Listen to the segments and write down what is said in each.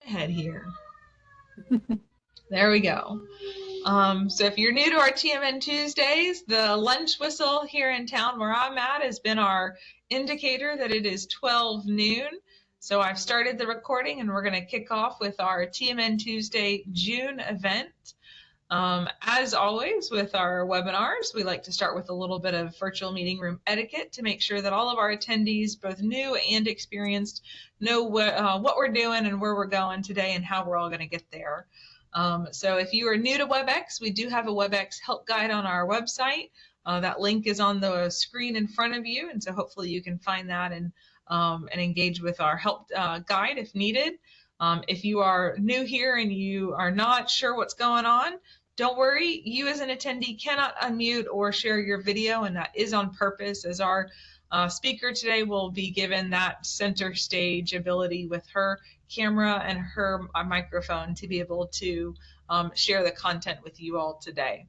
head here. There we go. So if you're new to our TMN Tuesdays, the lunch whistle here in town where I'm at has been our indicator that it is 12 noon. So I've started the recording and we're going to kick off with our TMN Tuesday June event. As always with our webinars, we like to start with a little bit of virtual meeting room etiquette to make sure that all of our attendees, both new and experienced, know what we're doing and where we're going today and how we're all going to get there. So if you are new to WebEx, we do have a WebEx help guide on our website. That link is on the screen in front of you, and so hopefully you can find that and engage with our help guide if needed. If you are new here and you are not sure what's going on, don't worry. You as an attendee cannot unmute or share your video, and that is on purpose, as our speaker today will be given that center stage ability with her camera and her microphone to be able to share the content with you all today.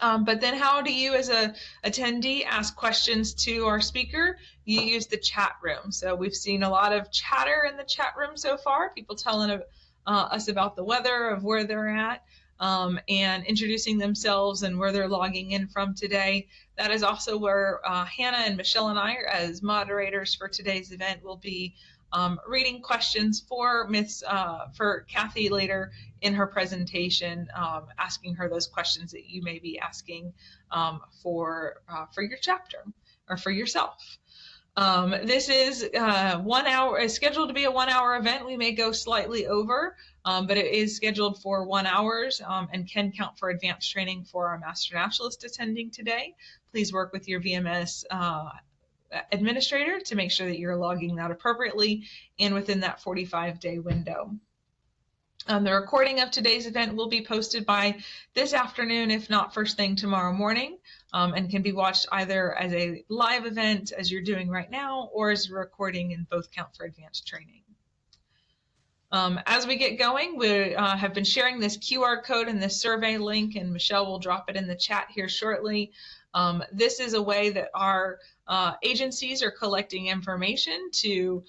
But then how do you as a attendee ask questions to our speaker? You use the chat room. So we've seen a lot of chatter in the chat room so far, people telling us about the weather, of where they're at, and introducing themselves and where they're logging in from today. That is also where Hannah and Michelle and I, as moderators for today's event, will be reading questions for Kathy later in her presentation, asking her those questions that you may be asking for your chapter or for yourself. This is 1 hour, is scheduled to be a 1 hour event. We may go slightly over, but it is scheduled for 1 hour and can count for advanced training for our Master Naturalist attending today. Please work with your VMS administrator to make sure that you're logging that appropriately and within that 45-day window. The recording of today's event will be posted by this afternoon, if not first thing tomorrow morning, and can be watched either as a live event, as you're doing right now, or as a recording, and both count for advanced training. As we get going, we have been sharing this QR code and this survey link, and Michelle will drop it in the chat here shortly. This is a way that our agencies are collecting information to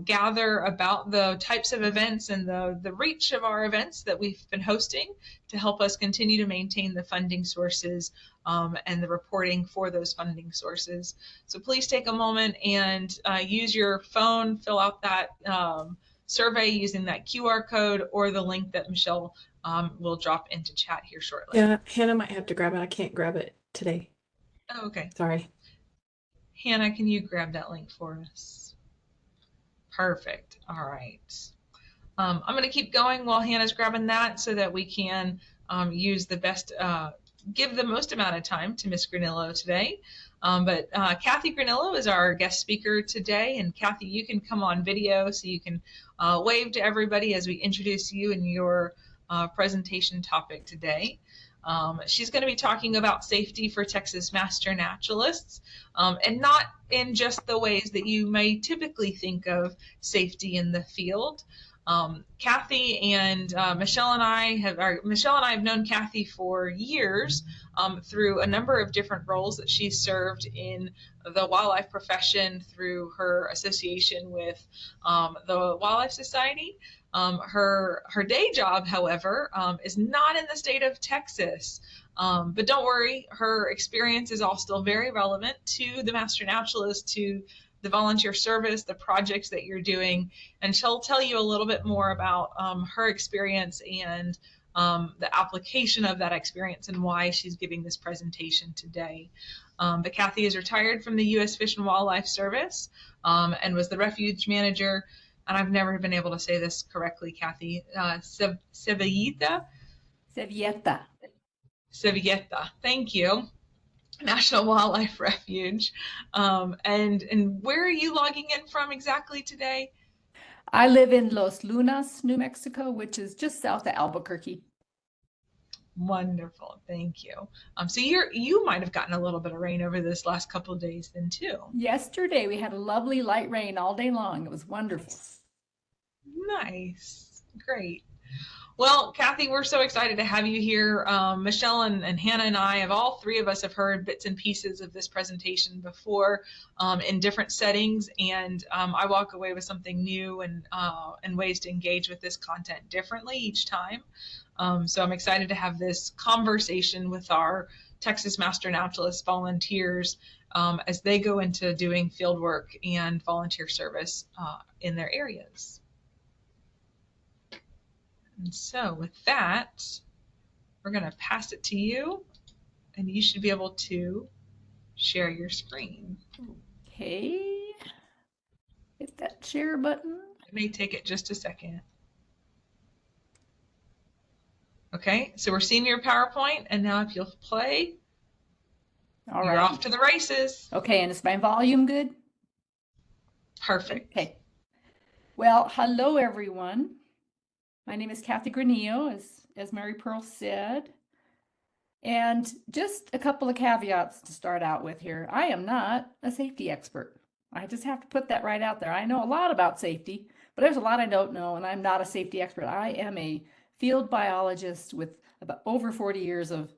gather about the types of events and the reach of our events that we've been hosting to help us continue to maintain the funding sources and the reporting for those funding sources. So please take a moment and use your phone, fill out that survey using that QR code or the link that Michelle will drop into chat here shortly. Yeah, Hannah might have to grab it. I can't grab it today. Oh, okay. Sorry. Hannah, can you grab that link for us? Perfect. All right. I'm going to keep going while Hannah's grabbing that so that we can use the best, give the most amount of time to Miss Granillo today. But Kathy Granillo is our guest speaker today. And Kathy, you can come on video so you can wave to everybody as we introduce you and your presentation topic today. She's going to be talking about safety for Texas Master Naturalists, and not in just the ways that you may typically think of safety in the field. Kathy and Michelle and I have known Kathy for years through a number of different roles that she's served in the wildlife profession through her association with the Wildlife Society. Her day job, however, is not in the state of Texas. But don't worry, her experience is all still very relevant to the Master Naturalist, to the volunteer service, the projects that you're doing, and she'll tell you a little bit more about her experience and the application of that experience and why she's giving this presentation today. But Kathy is retired from the U.S. Fish and Wildlife Service and was the refuge manager, and I've never been able to say this correctly, Kathy, Civilleta, thank you. National Wildlife Refuge. And where are you logging in from exactly today? I live in Los Lunas, New Mexico, which is just south of Albuquerque. Wonderful, thank you. So you might have gotten a little bit of rain over this last couple of days then too. Yesterday we had a lovely light rain all day long. It was wonderful. Nice, great. Well, Kathy, we're so excited to have you here. Michelle and Hannah and I all three of us have heard bits and pieces of this presentation before in different settings, and I walk away with something new and ways to engage with this content differently each time. So I'm excited to have this conversation with our Texas Master Naturalist volunteers as they go into doing field work and volunteer service in their areas. And so with that, we're going to pass it to you, and you should be able to share your screen. Okay. Hit that share button. It may take it just a second. Okay, so we're seeing your PowerPoint, and now if you'll play, All you're right. off to the races. Okay, and is my volume good? Perfect. Okay. Well, hello everyone. My name is Kathy Granillo, as Mary Pearl said. And just a couple of caveats to start out with here. I am not a safety expert. I just have to put that right out there. I know a lot about safety, but there's a lot I don't know, and I'm not a safety expert. I am a field biologist with about over 40 years of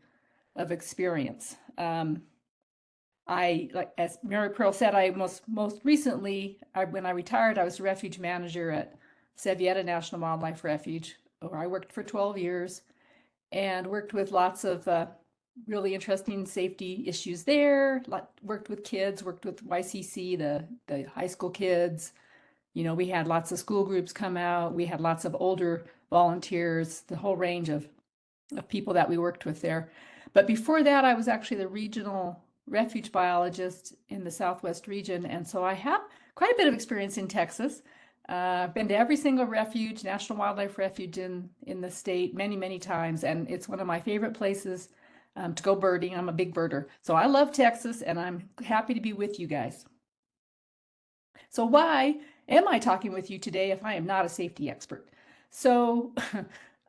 experience. Like as Mary Pearl said, I most recently, when I retired, I was a refuge manager at Sevietta National Wildlife Refuge, where I worked for 12 years and worked with lots of really interesting safety issues there. Worked with kids, worked with YCC, the high school kids. You know, we had lots of school groups come out. We had lots of older volunteers, the whole range of people that we worked with there. But before that, I was actually the regional refuge biologist in the Southwest region. And so I have quite a bit of experience in Texas. I've been to every single refuge, National Wildlife Refuge in the state many, many times. And it's one of my favorite places to go birding. I'm a big birder. So I love Texas, and I'm happy to be with you guys. So why am I talking with you today if I am not a safety expert? So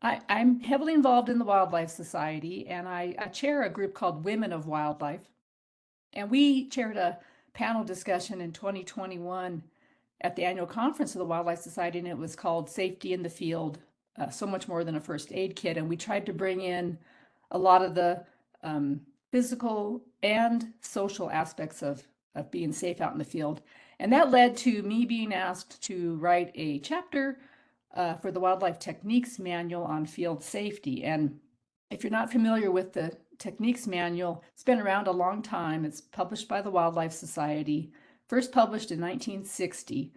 I'm heavily involved in the Wildlife Society, and I chair a group called Women of Wildlife. And we chaired a panel discussion in 2021 at the annual conference of the Wildlife Society, and it was called Safety in the Field, So Much More Than a First Aid Kit. And we tried to bring in a lot of the physical and social aspects of being safe out in the field. And that led to me being asked to write a chapter for the Wildlife Techniques Manual on Field Safety. And if you're not familiar with the Techniques Manual, it's been around a long time. It's published by the Wildlife Society, first published in 1960.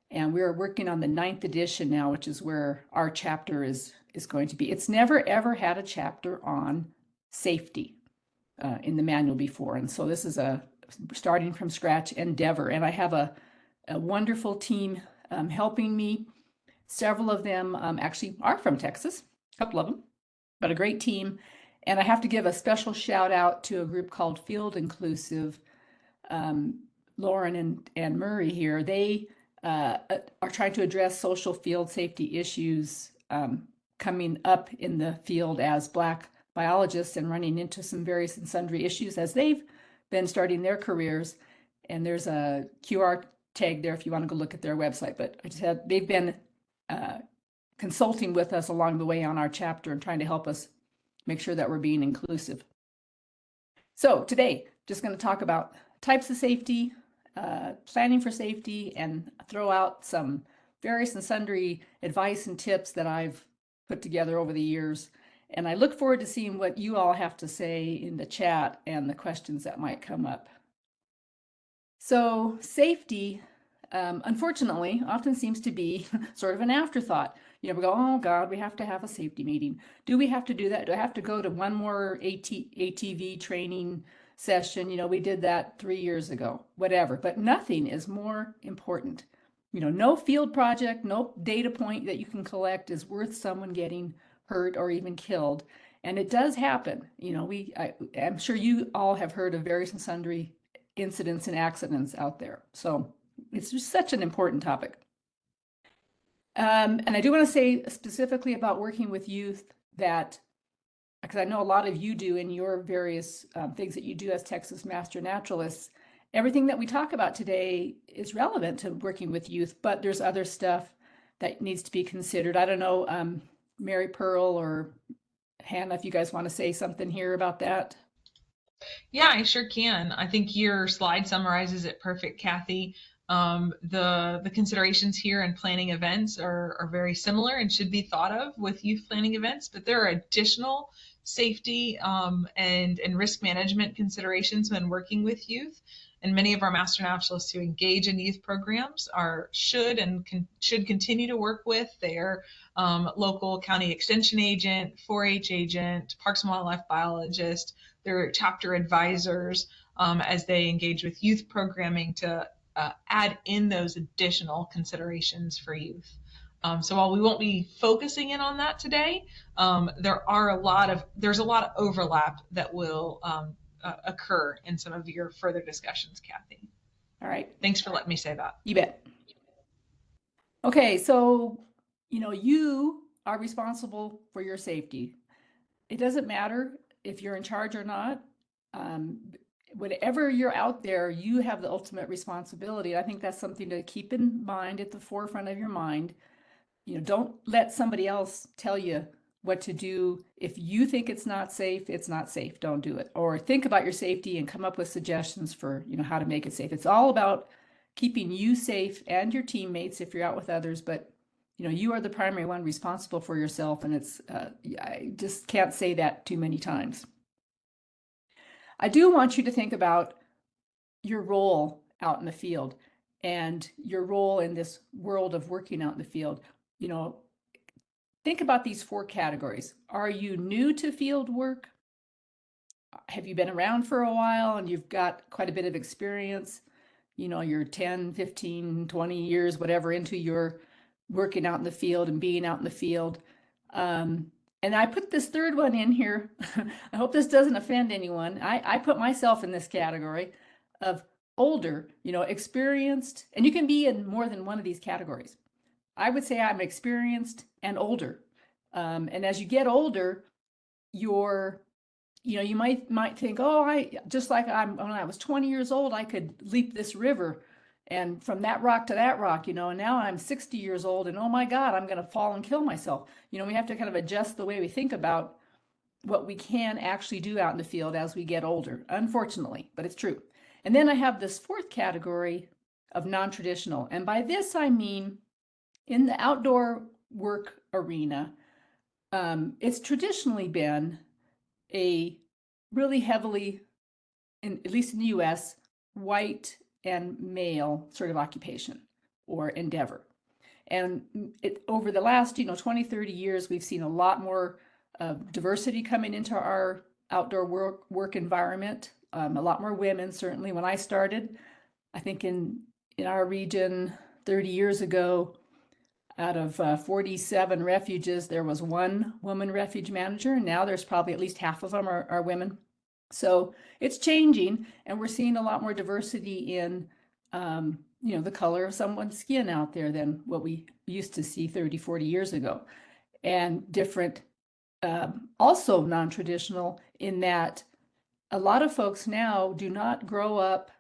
And we're working on the 9th edition now, which is where our chapter is going to be. It's never, ever had a chapter on safety in the manual before. And so this is a starting from scratch endeavor. And I have a wonderful team helping me. Several of them actually are from Texas, a couple of them, but a great team. And I have to give a special shout out to a group called Field Inclusive. Lauren and Murray here, they are trying to address social field safety issues coming up in the field as Black biologists and running into some various and sundry issues as they've been starting their careers. And there's a QR tag there if you want to go look at their website. But I just had, they've been consulting with us along the way on our chapter and trying to help us make sure that we're being inclusive. So today, just going to talk about types of safety, planning for safety, and throw out some various and sundry advice and tips that I've put together over the years. And I look forward to seeing what you all have to say in the chat and the questions that might come up. So safety, unfortunately, often seems to be sort of an afterthought. You know, we go, oh God, we have to have a safety meeting. Do we have to do that? Do I have to go to one more ATV training session? You know, we did that 3 years ago, whatever. But nothing is more important. You know, no field project, no data point that you can collect is worth someone getting hurt or even killed. And it does happen. You know, I'm sure you all have heard of various and sundry incidents and accidents out there. So it's just such an important topic. And I do want to say specifically about working with youth that, because I know a lot of you do in your various things that you do as Texas Master Naturalists, everything that we talk about today is relevant to working with youth, but there's other stuff that needs to be considered. I don't know, Mary Pearl or Hannah, if you guys want to say something here about that. Yeah, I sure can. I think your slide summarizes it perfect, Kathy. The considerations here in planning events are very similar and should be thought of with youth planning events, but there are additional safety and risk management considerations when working with youth. And many of our master naturalists who engage in youth programs should continue to work with their local county extension agent, 4-H agent, Parks and Wildlife biologist, their chapter advisors as they engage with youth programming to add in those additional considerations for youth. So while we won't be focusing in on that today, there's a lot of overlap that will occur in some of your further discussions, Kathy. All right. Thanks for letting me say that. You bet. Okay, so you are responsible for your safety. It doesn't matter if you're in charge or not. Whenever you're out there, you have the ultimate responsibility. I think that's something to keep in mind at the forefront of your mind. Don't let somebody else tell you what to do. If you think it's not safe, it's not safe. Don't do it. Or think about your safety and come up with suggestions for, how to make it safe. It's all about keeping you safe and your teammates if you're out with others, but you are the primary one responsible for yourself, and it's I just can't say that too many times. I do want you to think about your role out in the field and your role in this world of working out in the field. Think about these 4 categories. Are you new to field work? Have you been around for a while and you've got quite a bit of experience? You're 10, 15, 20 years, whatever, into your working out in the field and being out in the field. And I put this 3rd one in here. I hope this doesn't offend anyone. I put myself in this category of older, experienced, and you can be in more than one of these categories. I would say I'm experienced and older. And as you get older, you might think, oh, when I was 20 years old, I could leap this river and from that rock to that rock, and now I'm 60 years old and oh my God, I'm going to fall and kill myself. We have to kind of adjust the way we think about what we can actually do out in the field as we get older, unfortunately, but it's true. And then I have this 4th category of non-traditional. And by this, I mean, in the outdoor work arena, it's traditionally been a really heavily, at least in the US, white and male sort of occupation or endeavor. And over the last, 20, 30 years, we've seen a lot more diversity coming into our outdoor work environment. A lot more women, certainly. When I started, I think in our region 30 years ago, out of 47 refuges, there was 1 woman refuge manager. And now there's probably at least half of them are women. So it's changing, and we're seeing a lot more diversity in, the color of someone's skin out there than what we used to see 30, 40 years ago. And different, also non-traditional in that a lot of folks now do not grow up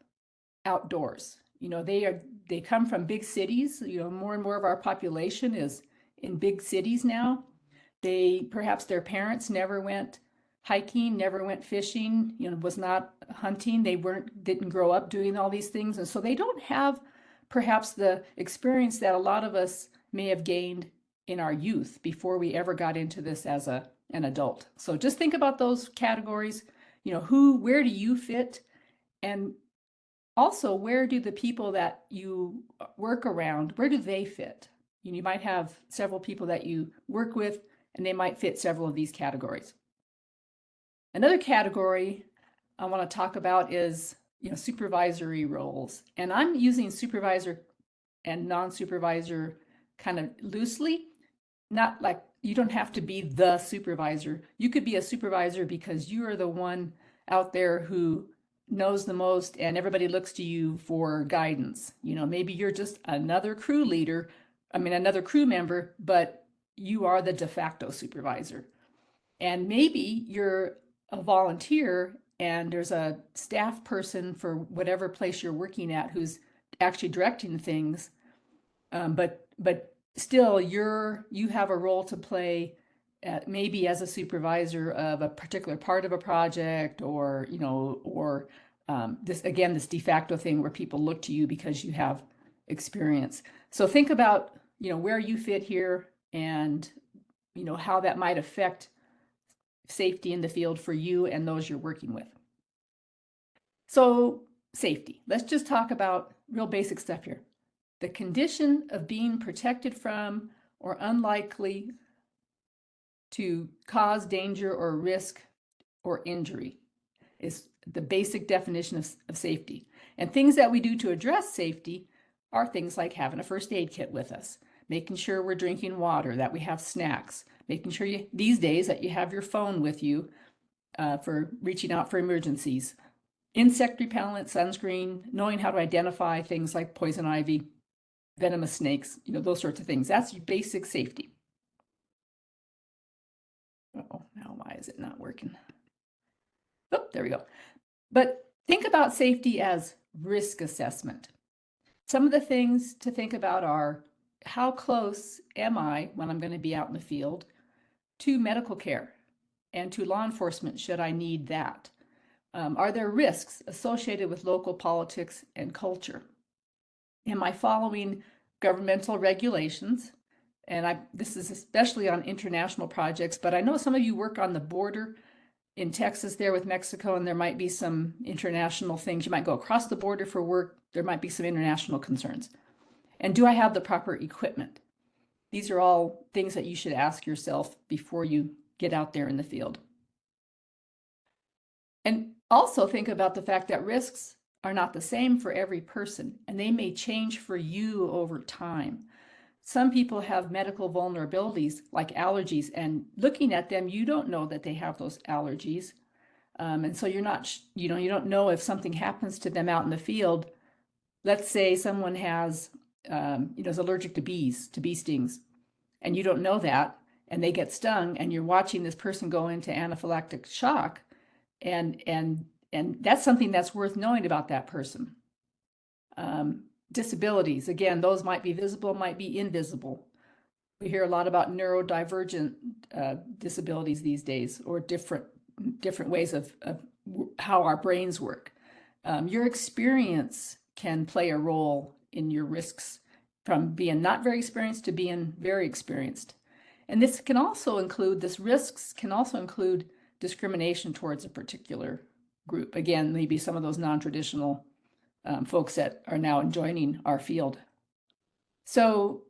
outdoors. They come from big cities. More and more of our population is in big cities now. Perhaps their parents never went hiking, never went fishing, was not hunting. They didn't grow up doing all these things. And so they don't have perhaps the experience that a lot of us may have gained in our youth before we ever got into this as an adult. So just think about those categories, where do you fit? And also, where do the people that you work around, where do they fit? You might have several people that you work with, and they might fit several of these categories. Another category I want to talk about is, supervisory roles. And I'm using supervisor and non-supervisor kind of loosely, not like you don't have to be the supervisor. You could be a supervisor because you are the one out there who knows the most and everybody looks to you for guidance. Maybe you're just another crew member, but you are the de facto supervisor. And maybe you're a volunteer and there's a staff person for whatever place you're working at who's actually directing things. But still you have a role to play maybe as a supervisor of a particular part of a project, or this de facto thing where people look to you because you have experience. So think about where you fit here, and how that might affect safety in the field for you and those you're working with. So safety, let's just talk about real basic stuff here. The condition of being protected from or unlikely to cause danger or risk or injury is the basic definition of safety. And things that we do to address safety are things like having a first aid kit with us, making sure we're drinking water, that we have snacks, making sure these days that you have your phone with you for reaching out for emergencies, insect repellent, sunscreen, knowing how to identify things like poison ivy, venomous snakes, those sorts of things. That's your basic safety. Oh, now why is it not working? Oh, there we go. But think about safety as risk assessment. Some of the things to think about are, how close am I when I'm going to be out in the field to medical care and to law enforcement should I need that? Are there risks associated with local politics and culture? Am I following governmental regulations? And this is especially on international projects, but I know some of you work on the border in Texas there with Mexico, and there might be some international things. You might go across the border for work. There might be some international concerns. And do I have the proper equipment? These are all things that you should ask yourself before you get out there in the field. And also think about the fact that risks are not the same for every person, and they may change for you over time. Some people have medical vulnerabilities like allergies, and looking at them, you don't know that they have those allergies. And so you're not, you don't know if something happens to them out in the field. Let's say someone has, is allergic to bees, to bee stings, and you don't know that, and they get stung, and you're watching this person go into anaphylactic shock, and that's something that's worth knowing about that person. Disabilities, again, those might be visible, might be invisible. We hear a lot about neurodivergent disabilities these days, or different ways of how our brains work. Your experience can play a role in your risks, from being not very experienced to being very experienced. And this risks can also include discrimination towards a particular group. Again, maybe some of those non-traditional folks that are now joining our field. So,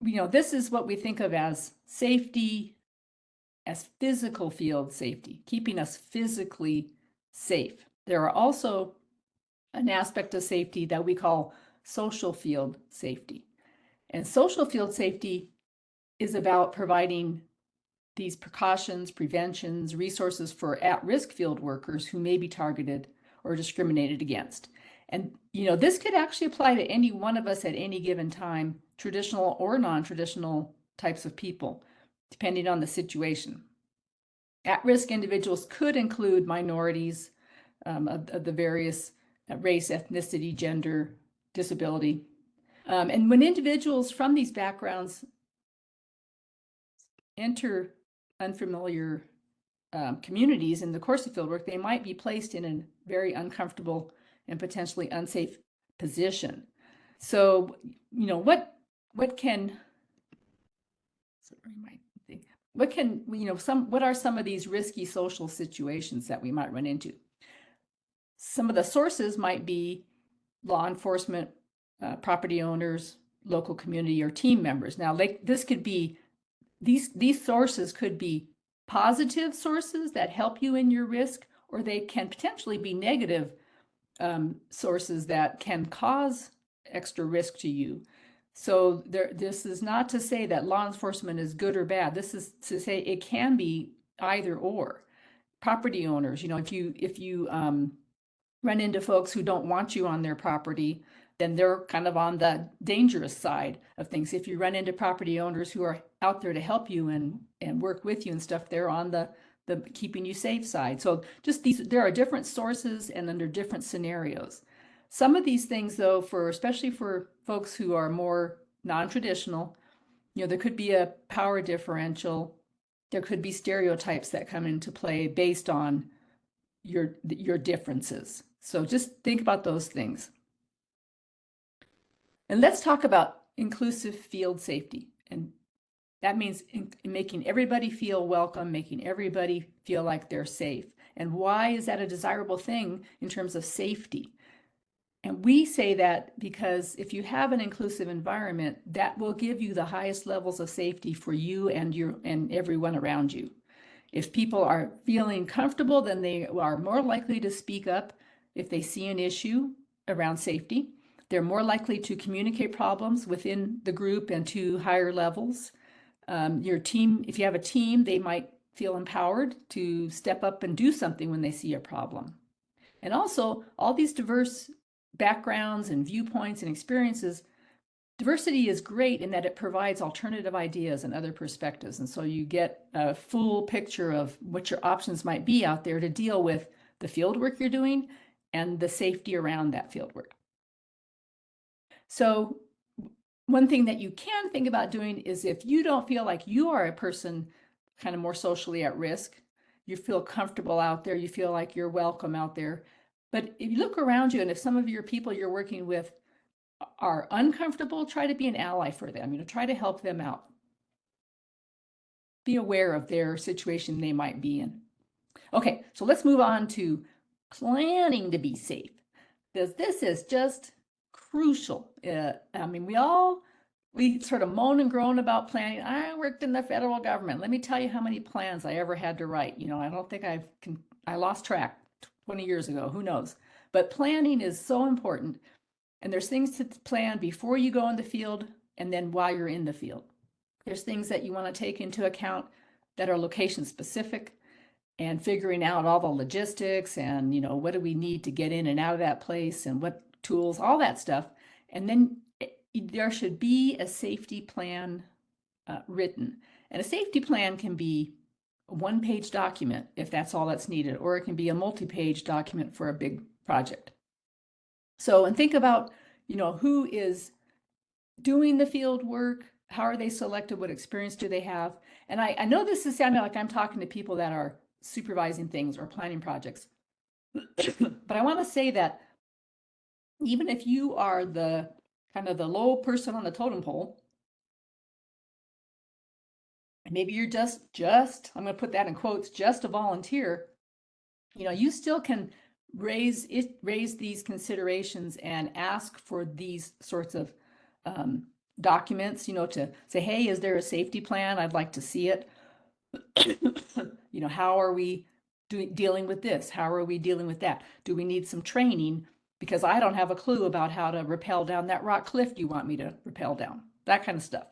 this is what we think of as safety, as physical field safety, keeping us physically safe. There are also an aspect of safety that we call social field safety. And social field safety is about providing these precautions, preventions, resources for at-risk field workers who may be targeted or discriminated against. And, this could actually apply to any one of us at any given time, traditional or non-traditional types of people, depending on the situation. At-risk individuals could include minorities of the various race, ethnicity, gender, disability. And when individuals from these backgrounds enter unfamiliar communities in the course of fieldwork, they might be placed in a very uncomfortable and potentially unsafe position. So, what are some of these risky social situations that we might run into? Some of the sources might be law enforcement, property owners, local community, or team members. Now, this could be, these sources could be positive sources that help you in your risk, or they can potentially be negative sources that can cause extra risk to you. So this is not to say that law enforcement is good or bad. This is to say it can be either or. Property owners, if you run into folks who don't want you on their property, then they're kind of on the dangerous side of things. If you run into property owners who are out there to help you and work with you and stuff, they're on the keeping you safe side. So just there are different sources and under different scenarios. Some of these things, though, especially for folks who are more non-traditional, there could be a power differential there could be stereotypes that come into play based on your differences. So just think about those things. And let's talk about inclusive field safety. And that means making everybody feel welcome, making everybody feel like they're safe. And why is that a desirable thing in terms of safety? And we say that because if you have an inclusive environment, that will give you the highest levels of safety for you and everyone around you. If people are feeling comfortable, then they are more likely to speak up if they see an issue around safety. They're more likely to communicate problems within the group and to higher levels. Your team, if you have a team, they might feel empowered to step up and do something when they see a problem. And also, all these diverse backgrounds and viewpoints and experiences, diversity is great in that it provides alternative ideas and other perspectives. And so you get a full picture of what your options might be out there to deal with the field work you're doing and the safety around that field work. So one thing that you can think about doing is if you don't feel like you are a person kind of more socially at risk, you feel comfortable out there, you feel like you're welcome out there. But if you look around you and if some of your people you're working with are uncomfortable, try to be an ally for them, try to help them out. Be aware of their situation they might be in. Okay, so let's move on to planning to be safe, because this is just crucial. We sort of moan and groan about planning. I worked in the federal government. Let me tell you how many plans I ever had to write. I don't think I lost track 20 years ago, who knows? But planning is so important. And there's things to plan before you go in the field and then while you're in the field. There's things that you want to take into account that are location specific and figuring out all the logistics and, what do we need to get in and out of that place and what tools, all that stuff. And then there should be a safety plan written. And a safety plan can be a one-page document if that's all that's needed, or it can be a multi-page document for a big project. So, and think about, who is doing the field work, how are they selected, what experience do they have? And I know this is sounding like I'm talking to people that are supervising things or planning projects, but I want to say that even if you are the kind of the low person on the totem pole, maybe you're just I'm going to put that in quotes, just a volunteer, you still can raise these considerations and ask for these sorts of documents, to say, hey, is there a safety plan? I'd like to see it. How are we dealing with this? How are we dealing with that? Do we need some training? Because I don't have a clue about how to rappel down that rock cliff you want me to rappel down, that kind of stuff.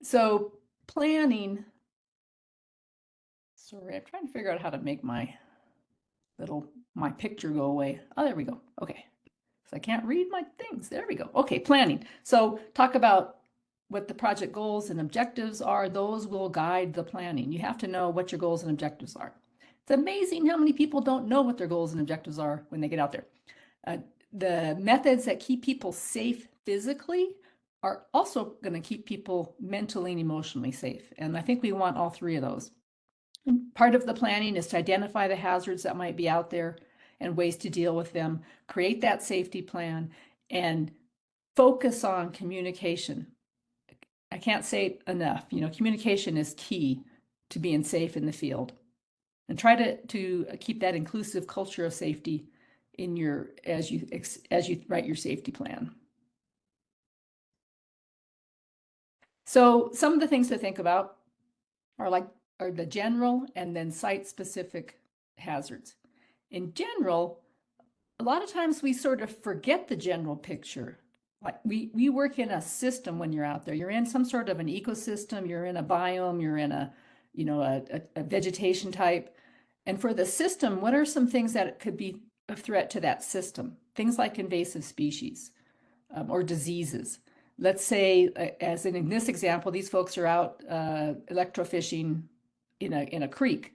So planning, sorry, I'm trying to figure out how to make my picture go away. Oh, there we go. Okay. So I can't read my things. There we go. Okay, planning. So talk about what the project goals and objectives are. Those will guide the planning. You have to know what your goals and objectives are. It's amazing how many people don't know what their goals and objectives are when they get out there. The methods that keep people safe physically are also going to keep people mentally and emotionally safe. And I think we want all three of those. And part of the planning is to identify the hazards that might be out there and ways to deal with them, create that safety plan, and focus on communication. I can't say it enough. Communication is key to being safe in the field. And try to keep that inclusive culture of safety in as you write your safety plan. So some of the things to think about are the general and then site-specific hazards. In general, a lot of times we sort of forget the general picture. Like we work in a system when you're out there. You're in some sort of an ecosystem, you're in a biome, you're in a vegetation type. And for the system, what are some things that could be a threat to that system? Things like invasive species or diseases. Let's say, as in this example, these folks are out electrofishing in a creek.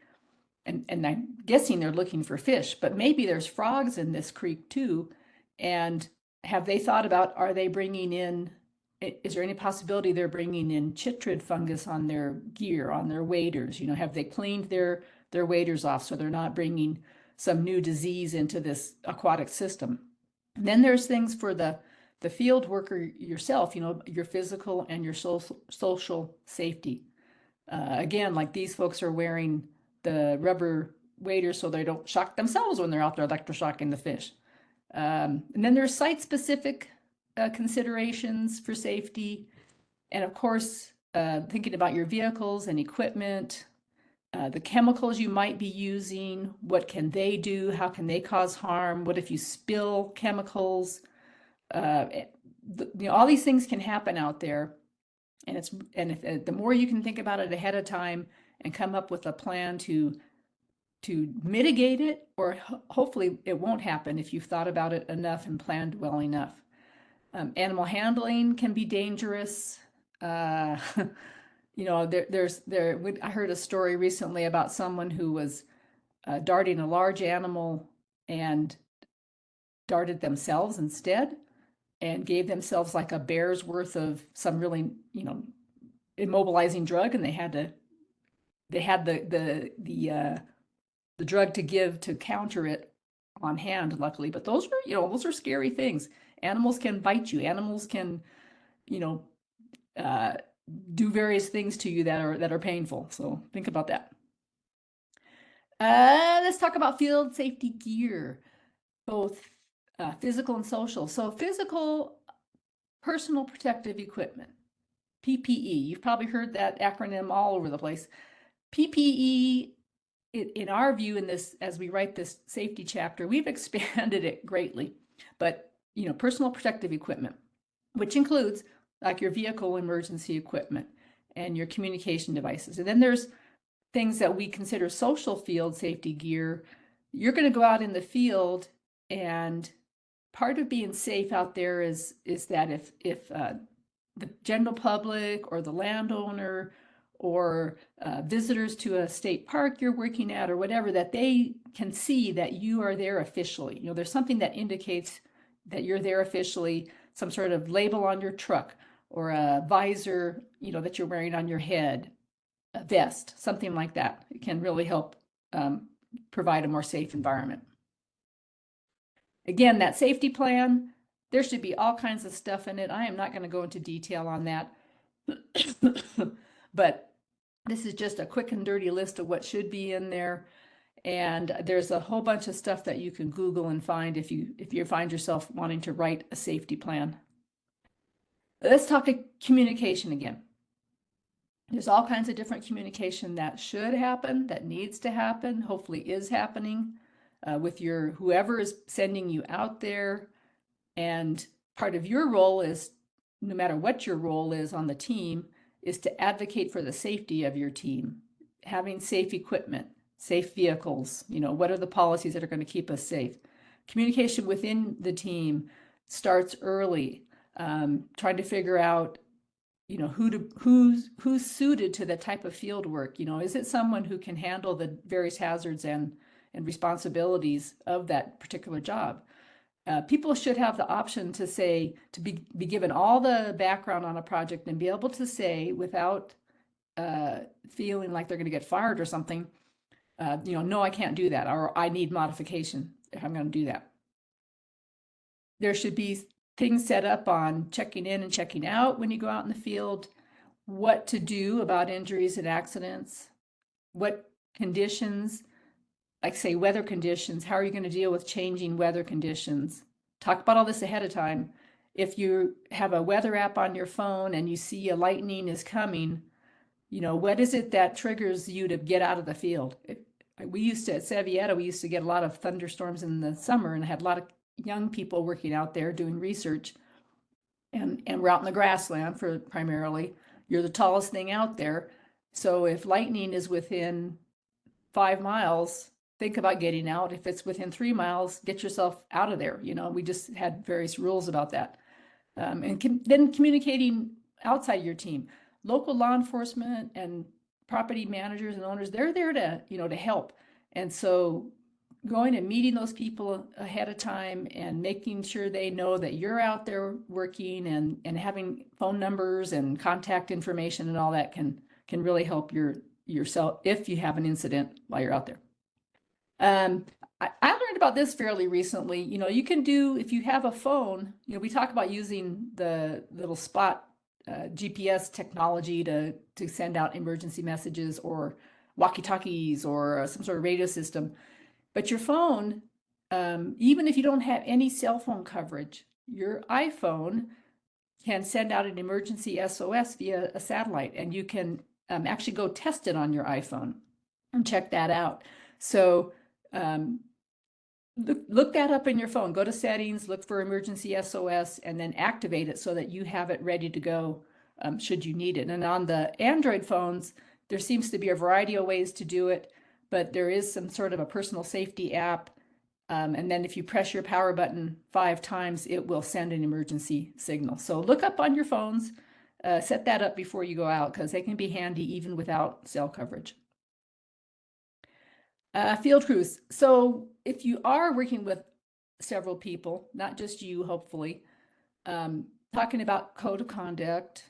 And I'm guessing they're looking for fish, but maybe there's frogs in this creek too. And have they thought about, are they bringing in is there any possibility they're bringing in chytrid fungus on their gear, on their waders? You know, have they cleaned their waders off so they're not bringing some new disease into this aquatic system? And then there's things for the field worker yourself, you know, your physical and your social safety. Again, like these folks are wearing the rubber waders so they don't shock themselves when they're out there electroshocking the fish. And then there's site-specific considerations for safety. And of course, thinking about your vehicles and equipment, the chemicals you might be using, what can they do? How can they cause harm? What if you spill chemicals? All these things can happen out there. And if the more you can think about it ahead of time and come up with a plan to mitigate it, or hopefully it won't happen if you've thought about it enough and planned well enough. Animal handling can be dangerous. I heard a story recently about someone who was darting a large animal and darted themselves instead, and gave themselves like a bear's worth of some really, immobilizing drug, and they had the drug to give to counter it on hand, luckily. But those are scary things. Animals can bite you. Animals can, do various things to you that are painful. So think about that. Let's talk about field safety gear, both physical and social. So physical, personal protective equipment, PPE. You've probably heard that acronym all over the place. PPE, in our view, in this, as we write this safety chapter, we've expanded it greatly. But personal protective equipment, which includes like your vehicle emergency equipment and your communication devices. And then there's things that we consider social field safety gear. You're going to go out in the field, and part of being safe out there is that if the general public or the landowner or visitors to a state park you're working at or whatever, that they can see that you are there officially. There's something that indicates that you're there officially, some sort of label on your truck or a visor, that you're wearing on your head, a vest, something like that. It can really help provide a more safe environment. Again, that safety plan, there should be all kinds of stuff in it. I am not going to go into detail on that, but this is just a quick and dirty list of what should be in there. And there's a whole bunch of stuff that you can Google and find if you find yourself wanting to write a safety plan. Let's talk communication again. There's all kinds of different communication that should happen, that needs to happen, hopefully is happening with whoever is sending you out there. And part of your role is, no matter what your role is on the team, is to advocate for the safety of your team, having safe equipment, safe vehicles, what are the policies that are going to keep us safe? Communication within the team starts early, trying to figure out, who's suited to the type of field work. Is it someone who can handle the various hazards and responsibilities of that particular job? People should have the option to be given all the background on a project and be able to say, without feeling like they're going to get fired or something, no, I can't do that, or I need modification if I'm going to do that. There should be things set up on checking in and checking out when you go out in the field, what to do about injuries and accidents, what conditions, like say weather conditions, how are you going to deal with changing weather conditions? Talk about all this ahead of time. If you have a weather app on your phone and you see a lightning is coming, what is it that triggers you to get out of the field? We used to, at Savietta, we used to get a lot of thunderstorms in the summer and had a lot of young people working out there doing research. And we're out in the grassland primarily. You're the tallest thing out there. So if lightning is within 5 miles, think about getting out. If it's within 3 miles, get yourself out of there. We just had various rules about that. And then communicating outside your team. Local law enforcement and property managers and owners, they're there to help. And so, going and meeting those people ahead of time and making sure they know that you're out there working, and having phone numbers and contact information and all that can really help yourself if you have an incident while you're out there. I learned about this fairly recently. You can do, if you have a phone, we talk about using the little spot GPS technology to send out emergency messages, or walkie-talkies, or some sort of radio system. But your phone, even if you don't have any cell phone coverage, your iPhone can send out an emergency SOS via a satellite, and you can actually go test it on your iPhone and check that out. So look that up in your phone. Go to settings, look for emergency SOS, and then activate it so that you have it ready to go should you need it. And on the Android phones, there seems to be a variety of ways to do it, but there is some sort of a personal safety app. And then if you press your power button 5 times, it will send an emergency signal. So look up on your phones, set that up before you go out, because they can be handy even without cell coverage. Field crews. So if you are working with several people, not just you, hopefully, talking about code of conduct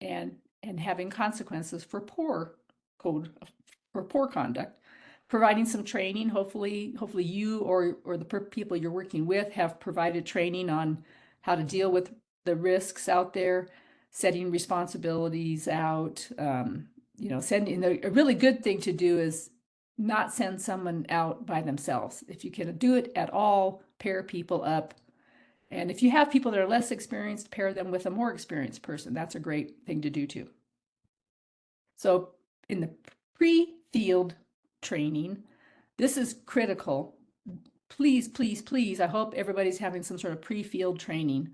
and having consequences for poor conduct, providing some training. Hopefully you or the people you're working with have provided training on how to deal with the risks out there, setting responsibilities out. Sending a really good thing to do is not send someone out by themselves. If you can do it at all, pair people up. And if you have people that are less experienced, pair them with a more experienced person. That's a great thing to do too. So in the pre-field training, this is critical. Please, please, please, I hope everybody's having some sort of pre-field training,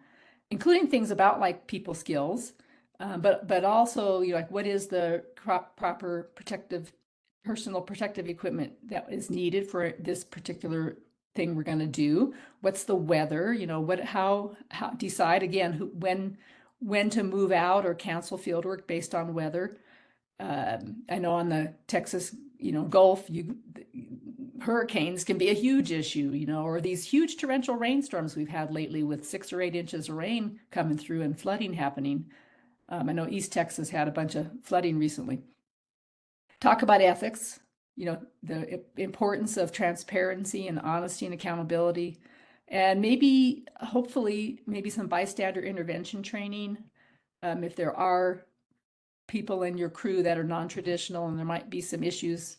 including things about like people skills, but also like what is the proper personal protective equipment that is needed for this particular thing we're going to do. What's the weather? How decide again when to move out or cancel field work based on weather. I know on the Texas, Gulf, hurricanes can be a huge issue, or these huge torrential rainstorms we've had lately with 6 or 8 inches of rain coming through and flooding happening. I know East Texas had a bunch of flooding recently. Talk about ethics, the importance of transparency and honesty and accountability, and hopefully some bystander intervention training. If there are people in your crew that are non-traditional and there might be some issues,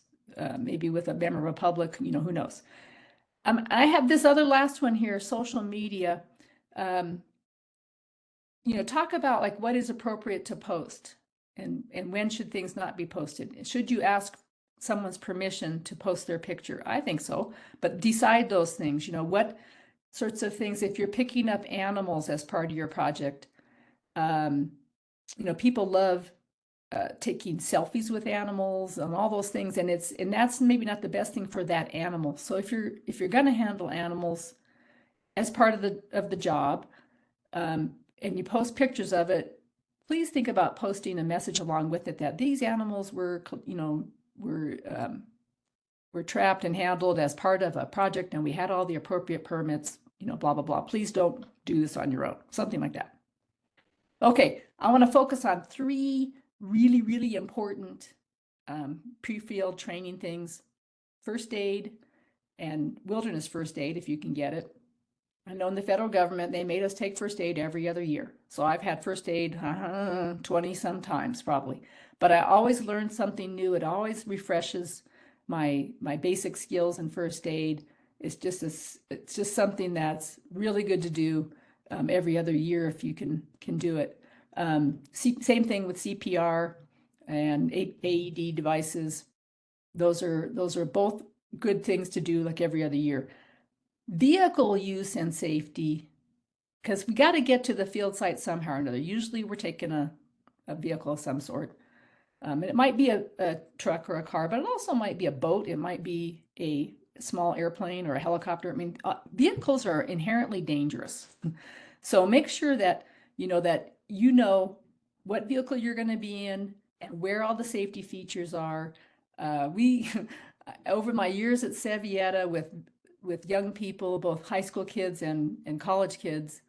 maybe with a member of the public, who knows. I have this other last one here, social media. Talk about like what is appropriate to post. And when should things not be posted? Should you ask someone's permission to post their picture? I think so, but decide those things. What sorts of things, if you're picking up animals as part of your project, people love taking selfies with animals and all those things, and that's maybe not the best thing for that animal. So if you're going to handle animals as part of the job, and you post pictures of it, please think about posting a message along with it that these animals were trapped and handled as part of a project, and we had all the appropriate permits, blah, blah, blah. Please don't do this on your own, something like that. Okay, I want to focus on 3 really, really important pre-field training things: first aid and wilderness first aid, if you can get it. I know in the federal government, they made us take first aid every other year. So I've had first aid 20 some times probably, but I always learn something new. It always refreshes my basic skills in first aid. It's just something that's really good to do every other year if you can do it. Same thing with CPR and AED devices. Those are both good things to do like every other year. Vehicle use and safety, because we got to get to the field site somehow or another. Usually we're taking a vehicle of some sort. And it might be a truck or a car, but it also might be a boat. It might be a small airplane or a helicopter. I mean, vehicles are inherently dangerous. So make sure that you know what vehicle you're going to be in and where all the safety features are. Over my years at Sevietta with with young people, both high school kids and college kids.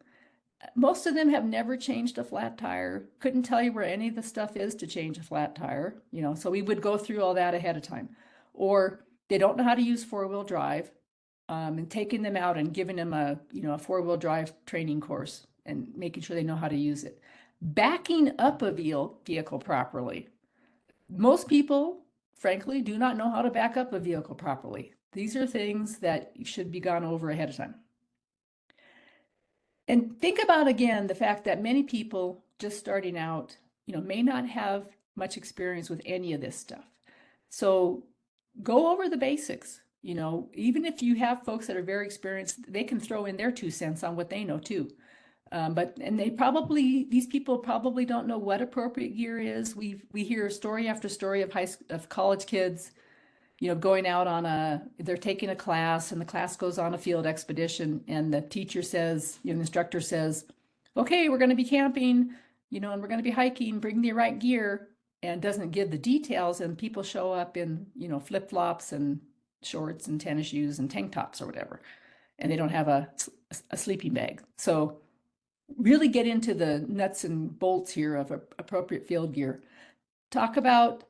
Most of them have never changed a flat tire, couldn't tell you where any of the stuff is to change a flat tire, you know, so we would go through all that ahead of time. Or they don't know how to use four-wheel drive, and taking them out and giving them a, you know, a four-wheel drive training course and making sure they know how to use it. Backing up a vehicle properly. Most people, frankly, do not know how to back up a vehicle properly. These are things that should be gone over ahead of time. And think about, again, the fact that many people just starting out, you know, may not have much experience with any of this stuff. So go over the basics. You know, even if you have folks that are very experienced, they can throw in their 2 cents on what they know too. These people probably don't know what appropriate gear is. We hear story after story of college kids, you know, going out they're taking a class, and the class goes on a field expedition, and the teacher says, you know, the instructor says, okay, we're going to be camping, you know, and we're going to be hiking, bring the right gear, and doesn't give the details, and people show up in, you know, flip-flops and shorts and tennis shoes and tank tops or whatever, and they don't have a sleeping bag. So really get into the nuts and bolts here of appropriate field gear. Talk about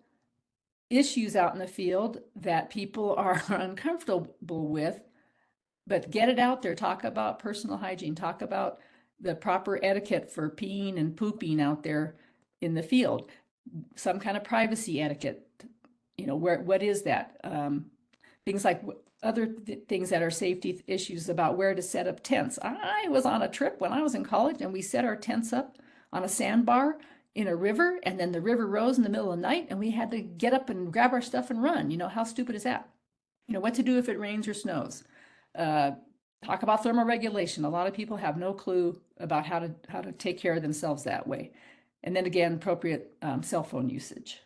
issues out in the field that people are uncomfortable with, but get it out there. Talk about personal hygiene. Talk about the proper etiquette for peeing and pooping out there in the field. Some kind of privacy etiquette. You know, what is that? Things like other things that are safety issues about where to set up tents. I was on a trip when I was in college, and we set our tents up on a sandbar in a river, and then the river rose in the middle of the night, and we had to get up and grab our stuff and run. You know, how stupid is that? You know, what to do if it rains or snows. Talk about thermal regulation. A lot of people have no clue about how to take care of themselves that way. And then again, appropriate cell phone usage.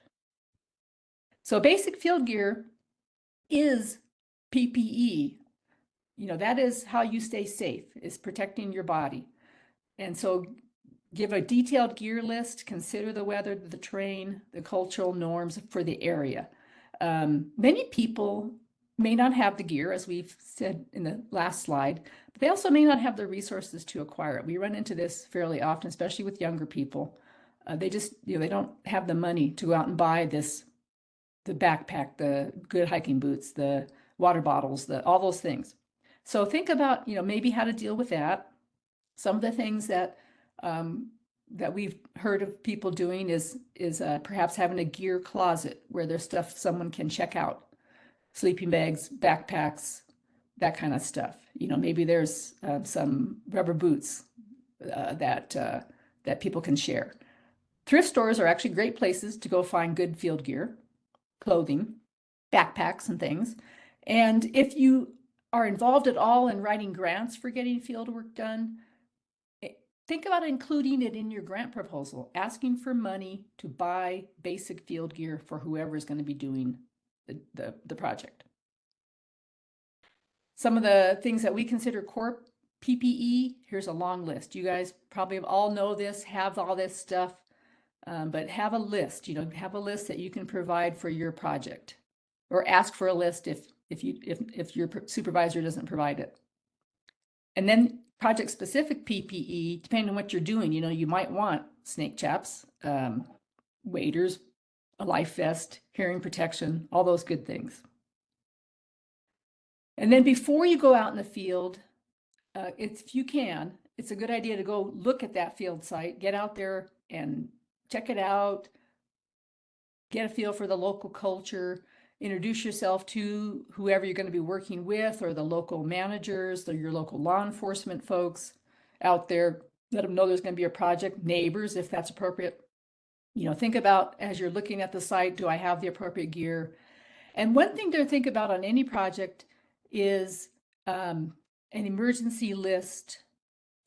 So basic field gear is PPE. You know, that is how you stay safe, is protecting your body. And so give a detailed gear list, consider the weather, the terrain, the cultural norms for the area. Many people may not have the gear, as we've said in the last slide, but they also may not have the resources to acquire it. We run into this fairly often, especially with younger people. They just, you know, they don't have the money to go out and buy the backpack, the good hiking boots, the water bottles, all those things. So think about, you know, maybe how to deal with that. Some of the things that we've heard of people doing is perhaps having a gear closet where there's stuff someone can check out. Sleeping bags, backpacks, that kind of stuff. You know, maybe there's some rubber boots that people can share. Thrift stores are actually great places to go find good field gear, clothing, backpacks and things. And if you are involved at all in writing grants for getting field work done, think about including it in your grant proposal, asking for money to buy basic field gear for whoever is going to be doing the project. Some of the things that we consider core PPE, here's a long list. You guys probably all know this, have all this stuff, but have a list, you know, have a list that you can provide for your project, or ask for a list if your supervisor doesn't provide it. And then project specific PPE, depending on what you're doing, you know, you might want snake chaps, waders, a life vest, hearing protection, all those good things. And then before you go out in the field, if you can, it's a good idea to go look at that field site, get out there and check it out, get a feel for the local culture, introduce yourself to whoever you're going to be working with, or the local managers, or your local law enforcement folks out there. Let them know there's going to be a project, neighbors, if that's appropriate. You know, think about, as you're looking at the site, do I have the appropriate gear? And one thing to think about on any project is an emergency list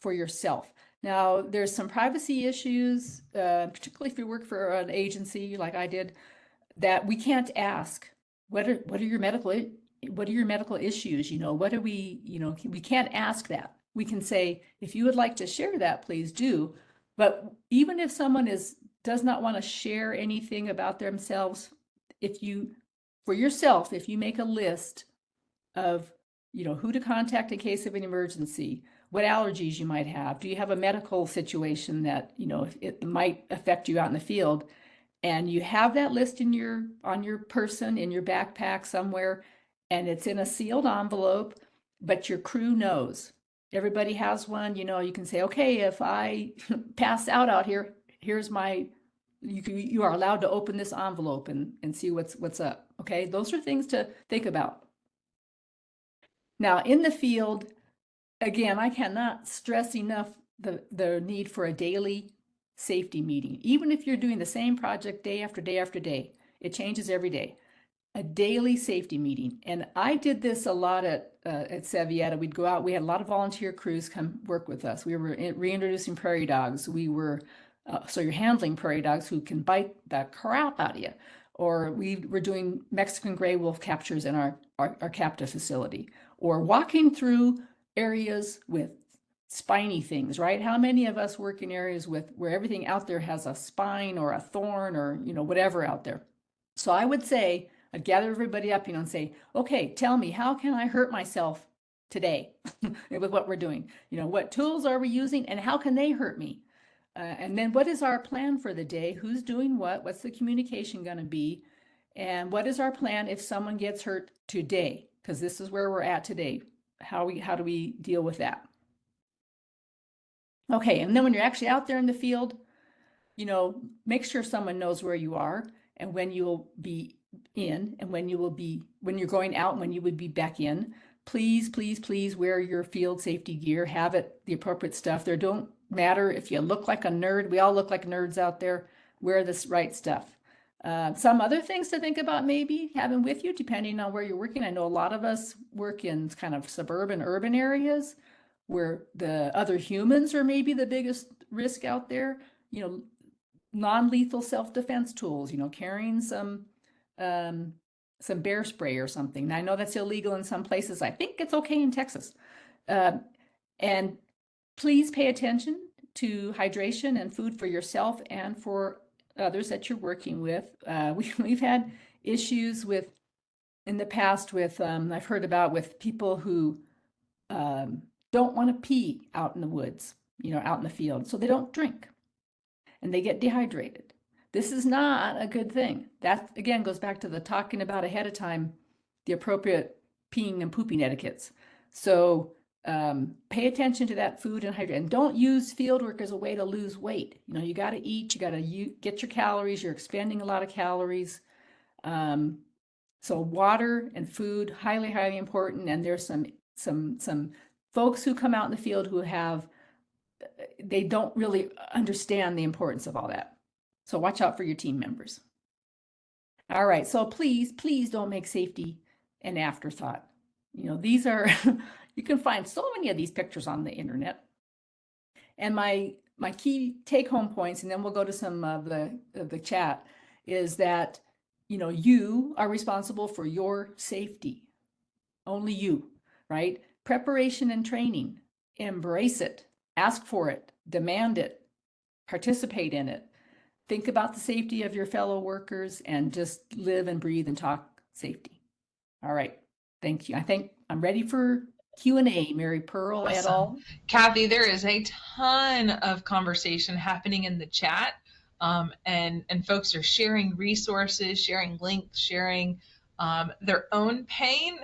for yourself. Now, there's some privacy issues, particularly if you work for an agency like I did, that we can't ask. What are your medical issues? You know, we can't ask that. We can say, if you would like to share that, please do. But even if someone does not want to share anything about themselves, if you make a list of who to contact in case of an emergency, what allergies you might have. Do you have a medical situation that, it might affect you out in the field? And you have that list on your person, in your backpack somewhere, and it's in a sealed envelope, but your crew knows. Everybody has one, you can say, okay, if I pass out here, here's my, you are allowed to open this envelope and see what's up. Okay, those are things to think about. Now, in the field, again, I cannot stress enough the need for a daily safety meeting. Even if you're doing the same project day after day after day, it changes every day. A daily safety meeting. And I did this a lot at Sevietta. We'd go out, we had a lot of volunteer crews come work with us. We were reintroducing prairie dogs. We were, so you're handling prairie dogs who can bite the crap out of you. Or we were doing Mexican gray wolf captures in our captive facility. Or walking through areas with spiny things, right? How many of us work in areas where everything out there has a spine or a thorn or, whatever out there? So I would say, I'd gather everybody up, and say, okay, tell me, how can I hurt myself today with what we're doing? What tools are we using and how can they hurt me? And then what is our plan for the day? Who's doing what? What's the communication going to be? And what is our plan if someone gets hurt today? Because this is where we're at today. How do we deal with that? Okay, and then when you're actually out there in the field, make sure someone knows where you are and when you'll be in and when you're going out and when you would be back in. Please, please, please wear your field safety gear. Have the appropriate stuff there. Don't matter if you look like a nerd. We all look like nerds out there. Wear this right stuff. Some other things to think about maybe having with you, depending on where you're working. I know a lot of us work in kind of suburban, urban areas where the other humans are maybe the biggest risk out there. Non-lethal self-defense tools, carrying some bear spray or something. Now, I know that's illegal in some places. I think it's okay in Texas. And please pay attention to hydration and food for yourself and for others that you're working with. We've had issues in the past with, I've heard about with people who don't want to pee out in the woods, out in the field. So they don't drink and they get dehydrated. This is not a good thing. That, again, goes back to the talking about ahead of time, the appropriate peeing and pooping etiquettes. So pay attention to that food and hydrate. And don't use field work as a way to lose weight. You got to eat, you got to get your calories. You're expending a lot of calories. So water and food, highly, highly important. And there's some folks who come out in the field who they don't really understand the importance of all that. So watch out for your team members. All right, so please, please don't make safety an afterthought. These are, you can find so many of these pictures on the internet. And my key take home points, and then we'll go to some of the chat, is that, you are responsible for your safety. Only you, right? Preparation and training, embrace it, ask for it, demand it, participate in it. Think about the safety of your fellow workers and just live and breathe and talk safety. All right. Thank you. I think I'm ready for Q&A. Mary Pearl et al. Kathy, there is a ton of conversation happening in the chat. And folks are sharing resources, sharing links, sharing their own pain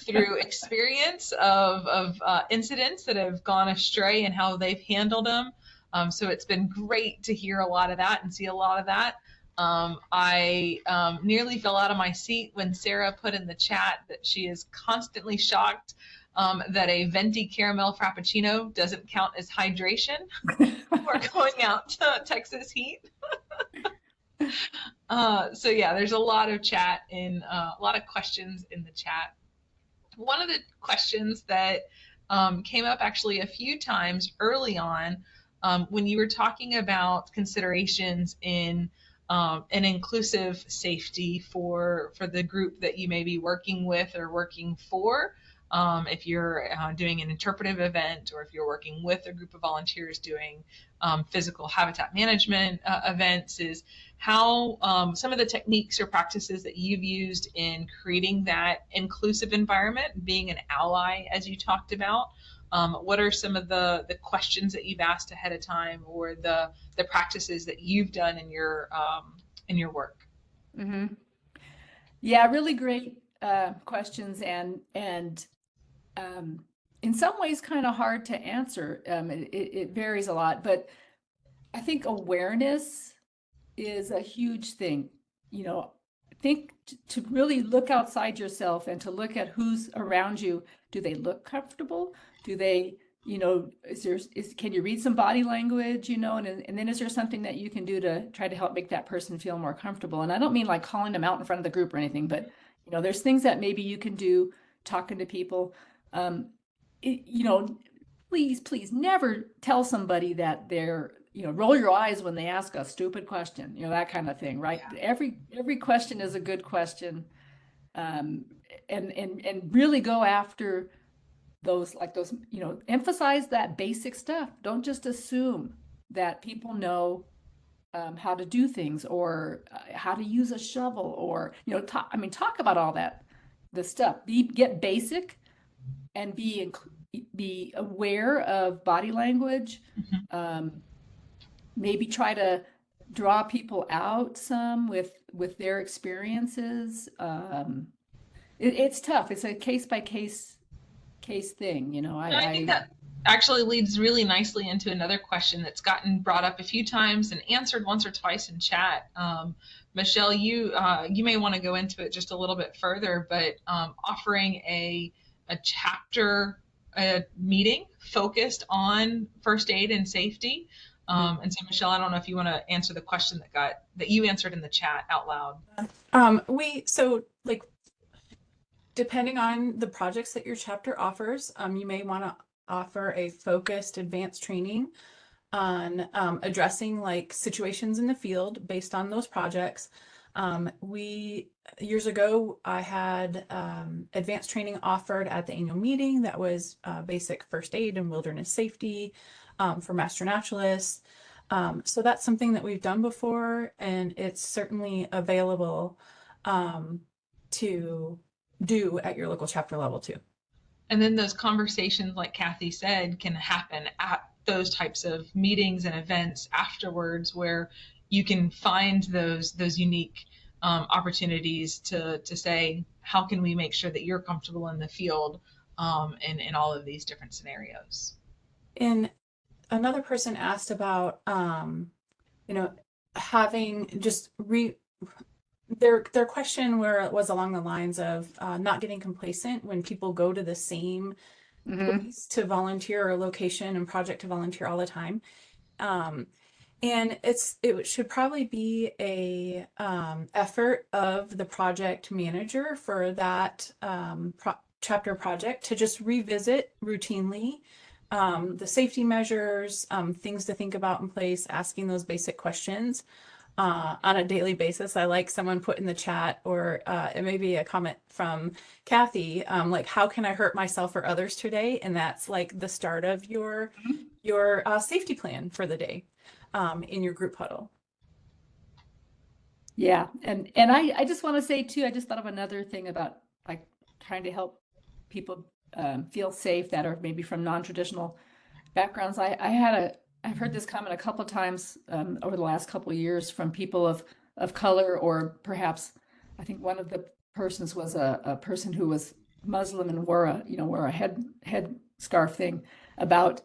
through experience of incidents that have gone astray and how they've handled them. So it's been great to hear a lot of that and see a lot of that. I nearly fell out of my seat when Sarah put in the chat that she is constantly shocked that a venti caramel frappuccino doesn't count as hydration for going out to Texas heat. So yeah, there's a lot of chat and a lot of questions in the chat. One of the questions that came up actually a few times early on when you were talking about considerations in an inclusive safety for the group that you may be working with or working for, if you're doing an interpretive event, or if you're working with a group of volunteers doing physical habitat management events, is how some of the techniques or practices that you've used in creating that inclusive environment, being an ally, as you talked about. What are some of the questions that you've asked ahead of time, or the practices that you've done in your work? Mm-hmm. Yeah, really great questions, and in some ways kind of hard to answer. It varies a lot, but I think awareness is a huge thing. You know, think to really look outside yourself and to look at who's around you. Do they look comfortable? Do they, can you read some body language, and then is there something that you can do to try to help make that person feel more comfortable? And I don't mean like calling them out in front of the group or anything, but, there's things that maybe you can do talking to people. Um, please never tell somebody that they're, roll your eyes when they ask a stupid question, that kind of thing, right? Yeah. Every question is a good question. And really go after those, emphasize that basic stuff. Don't just assume that people know how to do things, or how to use a shovel, or, talk about all that, the stuff. Get basic, and be aware of body language. Maybe try to draw people out some with their experiences. It's tough. It's a case by case thing. I think that actually leads really nicely into another question that's gotten brought up a few times and answered once or twice in chat. Michelle, you may want to go into it just a little bit further, but offering a chapter meeting focused on first aid and safety. And so, Michelle, I don't know if you want to answer the question that you answered in the chat out loud. Depending on the projects that your chapter offers, you may want to offer a focused advanced training on addressing like situations in the field based on those projects. Years ago, I had advanced training offered at the annual meeting that was basic first aid and wilderness safety for master naturalists. So that's something that we've done before, and it's certainly available to do at your local chapter level too. And then those conversations, like Kathy said, can happen at those types of meetings and events afterwards, where you can find those unique opportunities to say, how can we make sure that you're comfortable in the field in all of these different scenarios. And another person asked about having just their question where it was along the lines of not getting complacent when people go to the same place to volunteer, or location and project to volunteer all the time. And it should probably be a effort of the project manager for that chapter project to just revisit routinely the safety measures, things to think about in place, asking those basic questions on a daily basis. I like someone put in the chat, or it may be a comment from Kathy, like, how can I hurt myself or others today? And that's like the start of your safety plan for the day in your group huddle. Yeah, and I just want to say too, I just thought of another thing about like trying to help people feel safe that are maybe from non-traditional backgrounds. I've heard this comment a couple of times over the last couple of years from people of color, or perhaps I think one of the persons was a person who was Muslim and wore a head scarf thing, about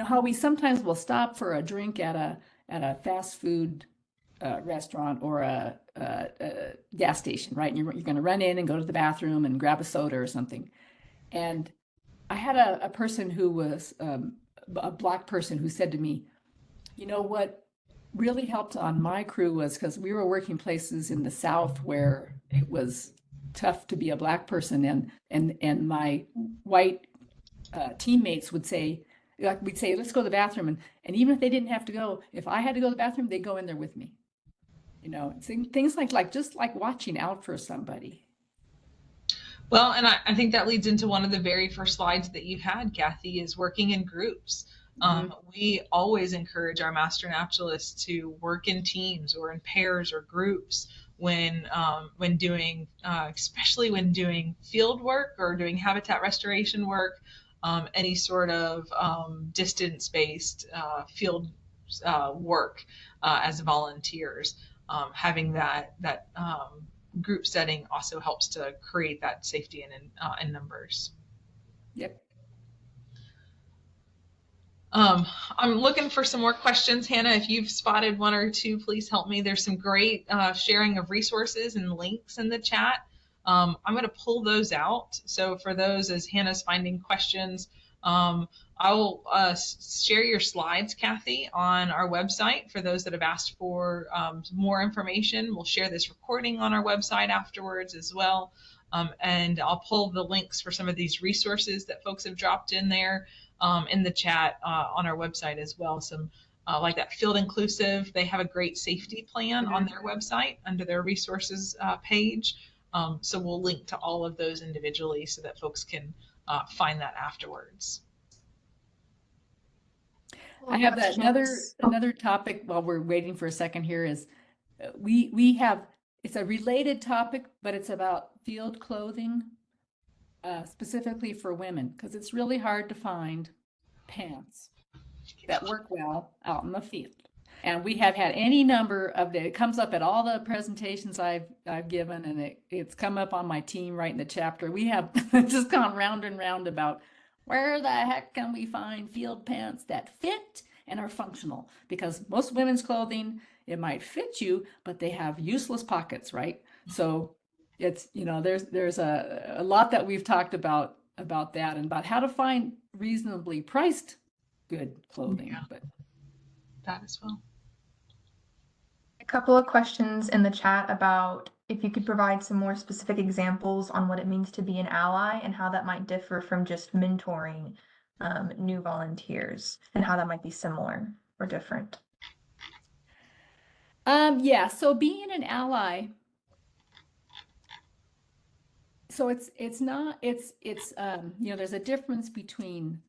how we sometimes will stop for a drink at a fast food restaurant or a gas station, right? And you're going to run in and go to the bathroom and grab a soda or something. And I had a person who was a Black person who said to me, what really helped on my crew was because we were working places in the South where it was tough to be a Black person, and my white teammates would say, we'd say, let's go to the bathroom, and even if they didn't have to go, if I had to go to the bathroom, they'd go in there with me. Things like just like watching out for somebody. Well, and I think that leads into one of the very first slides that you had, Kathy, is working in groups. We always encourage our master naturalists to work in teams or in pairs or groups when doing, especially when doing field work or doing habitat restoration work, any sort of distance-based field work as volunteers. Having that group setting also helps to create that safety in numbers. Yep. I'm looking for some more questions. Hannah, if you've spotted one or two, please help me. There's some great sharing of resources and links in the chat. I'm going to pull those out. So for those, as Hannah's finding questions, I will share your slides, Kathy, on our website for those that have asked for more information. We'll share this recording on our website afterwards as well. And I'll pull the links for some of these resources that folks have dropped in there in the chat on our website as well. Some like that Field Inclusive, they have a great safety plan on their website under their resources page. So we'll link to all of those individually so that folks can find that afterwards. I have that another topic while we're waiting for a second here is we have, it's a related topic, but it's about field clothing, specifically for women, because it's really hard to find pants that work well out in the field. And we have had any number of it comes up at all the presentations I've given, and it's come up on my team right in the chapter. We have just gone round and round about where the heck can we find field pants that fit and are functional? Because most women's clothing, it might fit you, but they have useless pockets, right? So it's, you know, there's a lot that we've talked about that and about how to find reasonably priced good clothing. Yeah. But that as well. A couple of questions in the chat about if you could provide some more specific examples on what it means to be an ally and how that might differ from just mentoring new volunteers and how that might be similar or different. Yeah, so being an ally, so it's not, you know, there's a difference between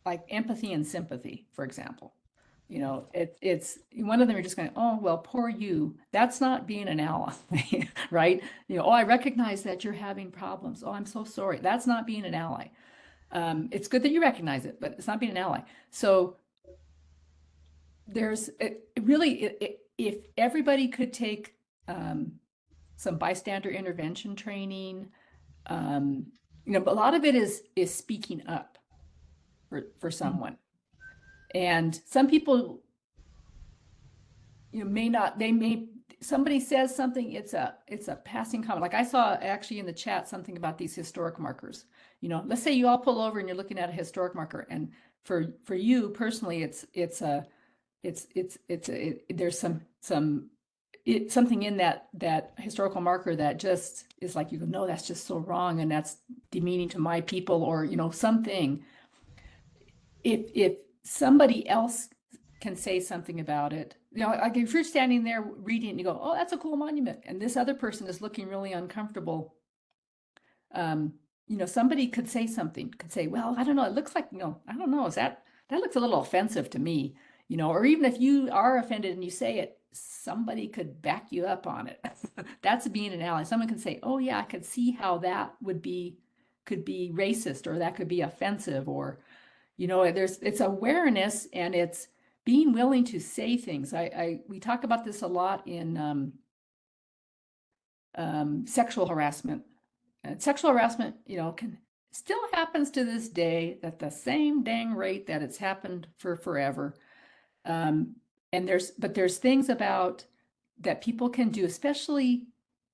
like empathy and sympathy, for example. You know, it's one of them, you're just going, oh, well, poor you. That's not being an ally, right? You know, oh, I recognize that you're having problems. Oh, I'm so sorry. That's not being an ally. It's good that you recognize it, but it's not being an ally. So there's if everybody could take some bystander intervention training, you know, but a lot of it is speaking up for someone. And some people, you know, may not, somebody says something, it's a passing comment. Like I saw actually in the chat something about these historic markers. You know, let's say you all pull over and you're looking at a historic marker, and for you personally, there's something in that historical marker that just is like, you go, no, that's just so wrong, and that's demeaning to my people, or, you know, something. If somebody else can say something about it, you know, like if you're standing there reading it and you go, oh, that's a cool monument, and this other person is looking really uncomfortable, you know, somebody could say something, could say, well, I don't know, it looks like, you know, I don't know, that looks a little offensive to me, you know, or even if you are offended and you say it, somebody could back you up on it. That's being an ally. Someone can say, oh yeah, I could see how that could be racist, or that could be offensive, or, you know, it's awareness, and it's being willing to say things. We talk about this a lot in sexual harassment. And sexual harassment, you know, still happens to this day at the same dang rate that it's happened for forever. And there's things about that people can do, especially,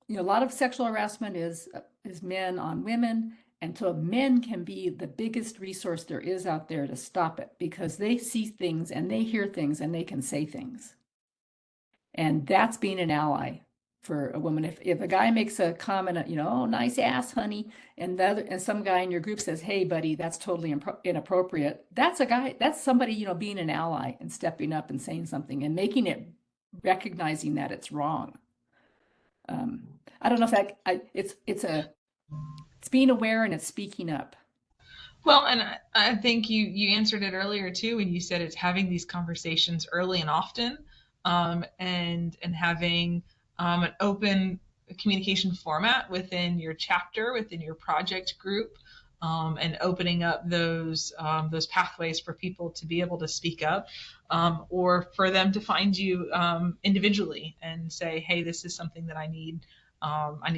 you know, a lot of sexual harassment is men on women. And so men can be the biggest resource there is out there to stop it, because they see things and they hear things and they can say things. And that's being an ally for a woman. If a guy makes a comment, you know, oh, nice ass, honey, and some guy in your group says, hey, buddy, that's totally inappropriate. That's somebody, you know, being an ally and stepping up and saying something and making it, recognizing that it's wrong. I don't know if it's being aware and it's speaking up. Well, and I think you answered it earlier too when you said it's having these conversations early and often, and having an open communication format within your chapter, within your project group, and opening up those pathways for people to be able to speak up, or for them to find you individually and say, hey, this is something that I need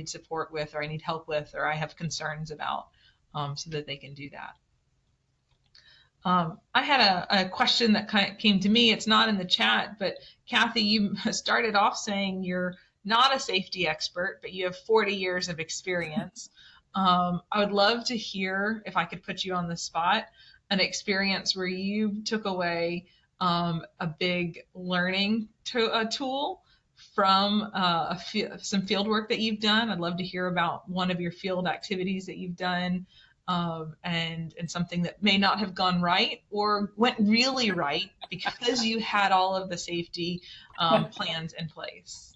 support with, or I need help with, or I have concerns about. So that they can do that. I had a question that kind of came to me. It's not in the chat, but Kathy, you started off saying you're not a safety expert, but you have 40 years of experience. I would love to hear, if I could put you on the spot, an experience where you took away a big learning tool from some field work that you've done. I'd love to hear about one of your field activities that you've done, and something that may not have gone right or went really right because you had all of the safety plans in place.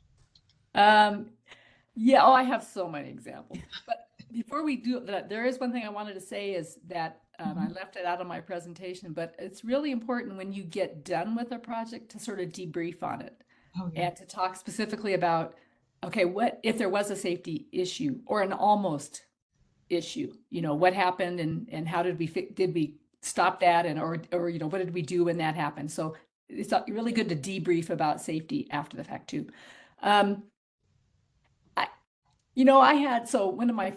Yeah, I have so many examples. But before we do that, there is one thing I wanted to say is that I left it out of my presentation, but it's really important when you get done with a project to sort of debrief on it. Oh, yeah. And to talk specifically about, okay, what if there was a safety issue or an almost issue? What happened and how did we stop that, and or what did we do when that happened? So it's really good to debrief about safety after the fact too. I had one of my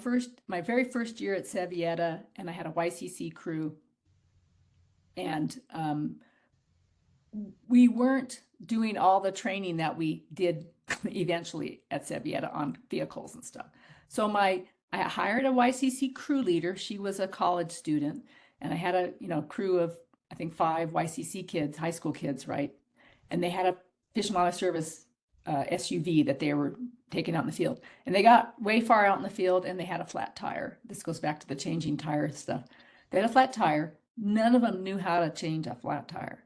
very first year at Sevietta, and I had a YCC crew, and we weren't doing all the training that we did eventually at Sevietta on vehicles and stuff. So I hired a YCC crew leader. She was a college student, and I had a crew of, I think, 5 YCC kids, high school kids, right? And they had a Fish and Wildlife Service SUV that they were taking out in the field, and they got way far out in the field and they had a flat tire. This goes back to the changing tire stuff. They had a flat tire. None of them knew how to change a flat tire.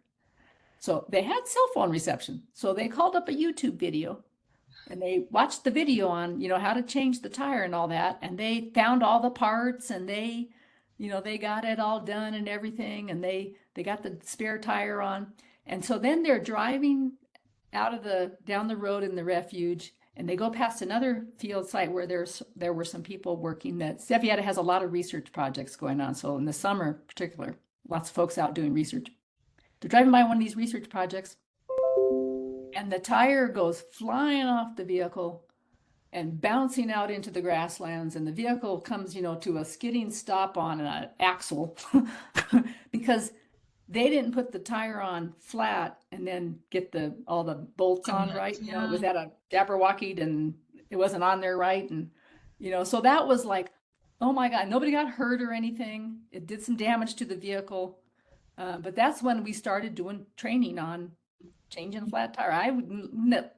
So they had cell phone reception. So they called up a YouTube video and they watched the video on, how to change the tire and all that. And they found all the parts, and they got it all done and everything. And they got the spare tire on. And so then they're driving down the road in the refuge, and they go past another field site where there were some people working. That Sevietta has a lot of research projects going on. So in the summer in particular, lots of folks out doing research. They're driving by one of these research projects, and the tire goes flying off the vehicle and bouncing out into the grasslands, and the vehicle comes, to a skidding stop on an axle because they didn't put the tire on flat and then get all the bolts on right. Yeah. It was at a Jabberwockied and it wasn't on there right. And, so that was like, oh my God, nobody got hurt or anything. It did some damage to the vehicle. But that's when we started doing training on changing a flat tire. I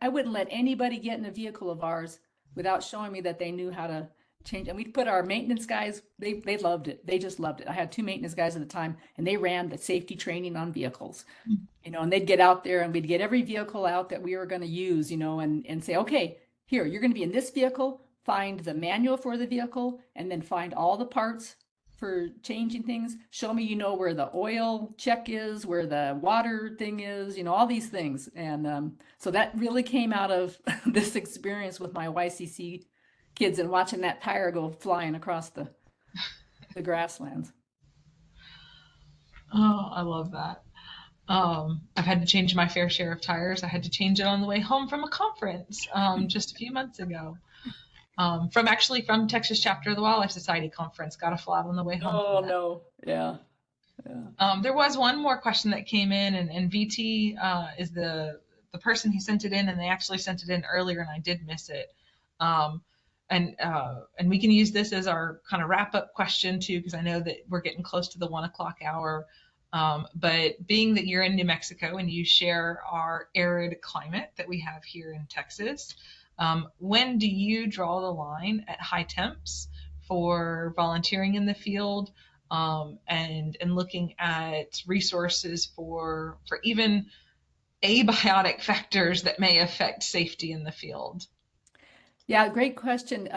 wouldn't let anybody get in a vehicle of ours without showing me that they knew how to change. And we put our maintenance guys, they loved it. They just loved it. I had 2 maintenance guys at the time, and they ran the safety training on vehicles, and they'd get out there and we'd get every vehicle out that we were going to use, and say, okay, here, you're going to be in this vehicle, find the manual for the vehicle, and then find all the parts for changing things. Show me, where the oil check is, where the water thing is, all these things. And so that really came out of this experience with my YCC kids and watching that tire go flying across the grasslands. Oh, I love that. I've had to change my fair share of tires. I had to change it on the way home from a conference just a few months ago. From Texas Chapter of the Wildlife Society conference. Got a flat on the way home. Oh no, yeah. There was one more question that came in, and VT is the person who sent it in, and they actually sent it in earlier, and I did miss it. And we can use this as our kind of wrap up question too, because I know that we're getting close to the 1 o'clock hour. But being that you're in New Mexico and you share our arid climate that we have here in Texas, when do you draw the line at high temps for volunteering in the field, and looking at resources for even abiotic factors that may affect safety in the field? Yeah, great question.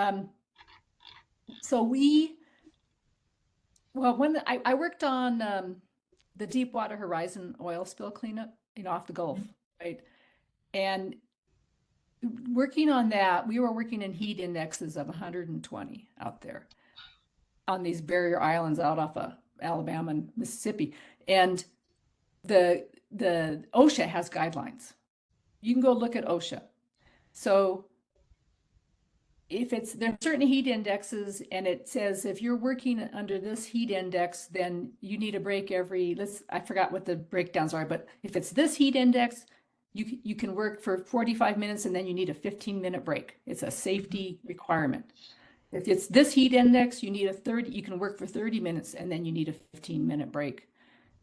So when I worked on the Deepwater Horizon oil spill cleanup, off the Gulf, right? And working on that, we were working in heat indexes of 120 out there on these barrier islands out off of Alabama and Mississippi. And the OSHA has guidelines. You can go look at OSHA. So if there's certain heat indexes, and it says if you're working under this heat index, then you need a break I forgot what the breakdowns are, but if it's this heat index, you can work for 45 minutes and then you need a 15-minute break. It's a safety requirement. If it's this heat index, you can work for 30 minutes and then you need a 15-minute break,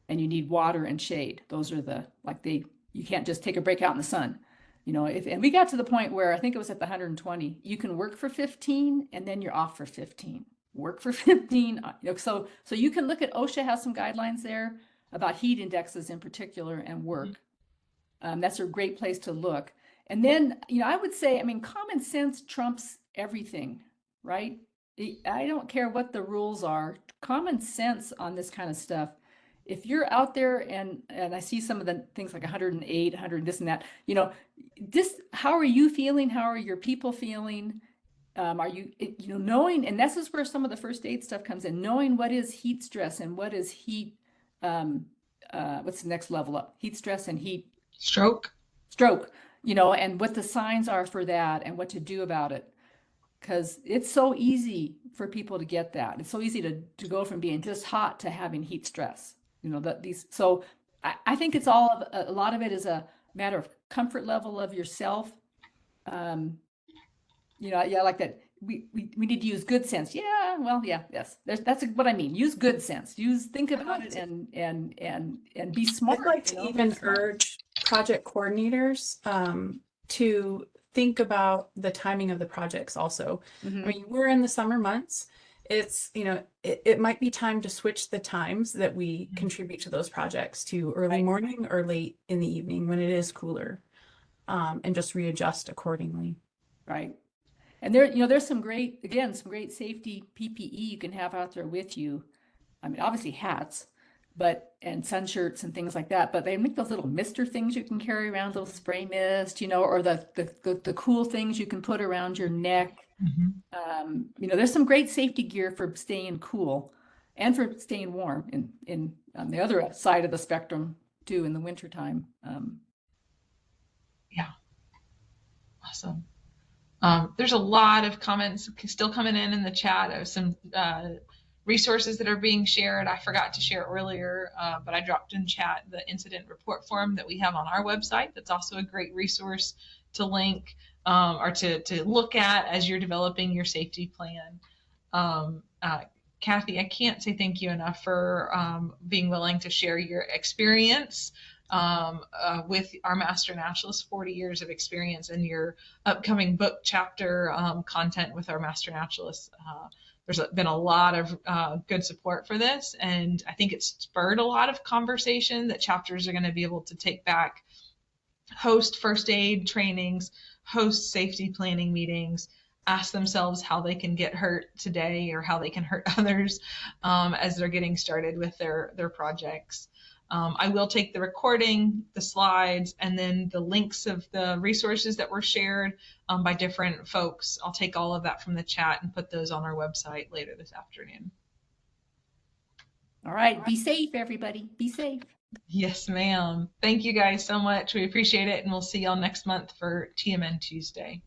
and you need water and shade. Those are you can't just take a break out in the sun. And we got to the point where I think it was at the 120, you can work for 15 and then you're off for 15, work for 15. So you can look at OSHA has some guidelines there about heat indexes in particular and work. That's a great place to look. And then, I would say, common sense trumps everything, right? I don't care what the rules are, common sense on this kind of stuff. If you're out there and I see some of the things like 108, 100, this and that, how are you feeling? How are your people feeling? Are you, knowing, and this is where some of the first aid stuff comes in, knowing what is heat stress and what is heat, what's the next level up? Heat stress and heat stroke, and what the signs are for that and what to do about it. Because it's so easy for people to get that. It's so easy to go from being just hot to having heat stress. So I think it's a lot of it is a matter of comfort level of yourself. Like that. We need to use good sense. Yeah, well, yeah, yes. That's what I mean. Use good sense. Think about it and be smart. I'd like to even urge project coordinators to think about the timing of the projects also. Mm-hmm. We're in the summer months. It's, it might be time to switch the times that we contribute to those projects to early morning or late in the evening when it is cooler, and just readjust accordingly. Right. And there's some great safety PPE you can have out there with you. Obviously hats, and sun shirts and things like that, but they make those little mister things you can carry around, little spray mist, or the cool things you can put around your neck. Mm-hmm. There's some great safety gear for staying cool and for staying warm in on the other side of the spectrum too in the wintertime. Yeah. Awesome. There's a lot of comments still coming in the chat of some resources that are being shared. I forgot to share earlier, but I dropped in chat the incident report form that we have on our website. That's also a great resource to link or to look at as you're developing your safety plan. Kathy, I can't say thank you enough for being willing to share your experience with our Master Naturalist, 40 years of experience, and your upcoming book chapter content with our Master Naturalists. There's been a lot of good support for this, and I think it's spurred a lot of conversation that chapters are going to be able to take back, host first aid trainings, host safety planning meetings, ask themselves how they can get hurt today or how they can hurt others as they're getting started with their projects. I will take the recording, the slides, and then the links of the resources that were shared by different folks. I'll take all of that from the chat and put those on our website later this afternoon. All right. Be safe, everybody. Be safe. Yes, ma'am. Thank you guys so much. We appreciate it, and we'll see y'all next month for TMN Tuesday.